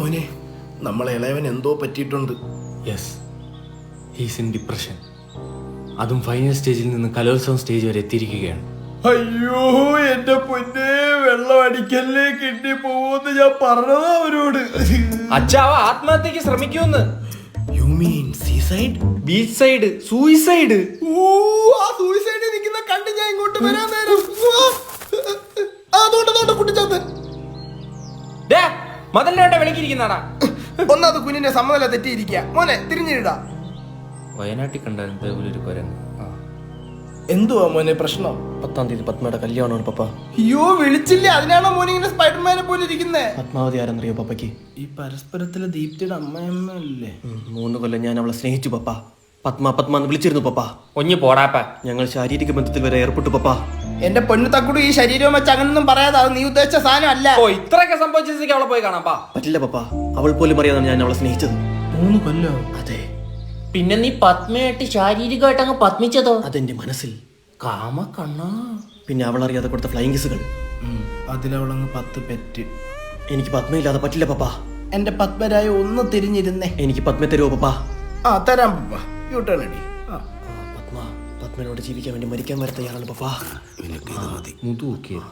മോനെ, നമ്മളെ ഇളയവൻ എന്തോ പറ്റിയിട്ടുണ്ട്. Yes, he's in depression. അതും ഫൈനൽ സ്റ്റേജിൽ നിന്ന് കലോത്സവം സ്റ്റേജ് വരെ എത്തിയിരിക്കുകയാണ്. അയ്യോ എന്റെ പൊന്നെ, വെള്ളം അടിക്കല്ലേ, കിട്ടി പോവെന്ന് ഞാൻ പറഞ്ഞതാ അവരോട്. അച്ഛാവ ആത്മഹത്യക്ക് ശ്രമിക്കുമെന്ന്. You mean seaside? Beach side suicide. ആ സൂയിസൈഡിൽ നിൽക്കുന്ന കണ്ട് ഞാൻ ഇങ്ങോട്ട് വരാൻ നേരം അതുകൊണ്ട് കുട്ടിച്ചാത്ത മതലിന്റെ വിളിക്കിരിക്കുന്നാടാ. ഒന്നാമത് കുഞ്ഞിന്റെ സമ്മതല തെറ്റിയിരിക്കുക. മോനെ തിരിഞ്ഞിടാ. വയനാട്ടിൽ കണ്ടായിരുന്നു ഒരു കുരങ്ങ്. എന്തുവാ മോനെ പ്രശ്നം? 10-ാം തീയതി പത്മയുടെ കല്യാണമാണ് പപ്പ. അയ്യോ വിളിച്ചില്ലേ? അതിനാണോ മോനെ ഇങ്ങനെ സ്പൈഡർമാനെ പോലെ ഇരിക്കുന്നേ? പത്മാവതി ആരെന്നറിയോ പപ്പയ്ക്ക്? ഈ പരസ്പരത്തിലെ ദീപ്തിയുടെ അമ്മയമ്മ അല്ലേ? 3 കൊല്ലം ഞാൻ അവളെ സ്നേഹിച്ചു പപ്പ. പത്മ എന്ന് വിളിച്ചിരുന്നു പപ്പ. ഒഞ്ഞു പോടാപ്പ. ഞങ്ങൾ ശാരീരിക ബന്ധത്തിൽ വരെ ഏർപ്പെട്ടു പപ്പ. എന്റെ പെണ്ണു തക്കുടു, ഈ ശരീരവും വെച്ച് അങ്ങനൊന്നും പറയാതെ, അത് നീ ഉദ്ദേശിച്ച സാധനം അല്ല. ഓ, ഇത്രയൊക്കെ സംഭവിച്ചേക്ക് അവളെ പോയി കാണാപ്പാ. പറ്റില്ല പപ്പ, അവൾ പോലും അറിയാതാണ് ഞാൻ അവളെ സ്നേഹിച്ചത്. 3 കൊല്ലോ? അതെ. പിന്നെ നീ പത്മയായിട്ട് ശാരീരികമായിട്ട് അങ്ങ് പത്മിച്ചതോ? അതെന്റെ മനസ്സിൽ. കാമ കണ്ണാ. പിന്നെ അവൾ അറിയാതെ കൊടുത്ത ഫ്ലൈങ് കിസുകൾ. അതിലവളങ്ങ് 10 പെറ്റ്. എനിക്ക് പത്മയില്ലാതെ പറ്റില്ല പപ്പ. എന്റെ പത്മരായ ഒന്ന് തിരിഞ്ഞിരുന്നേ. എനിക്ക് പത്മ തരുമോ പപ്പ? ആ തരാം പപ്പ. യൂട്ടേൺ അടി. പത്മനോട് ജീവിക്കാൻ വേണ്ടി മരിക്കാൻ വരെ തയ്യാറാണ് പപ്പ. മുതു നോക്കിയത്.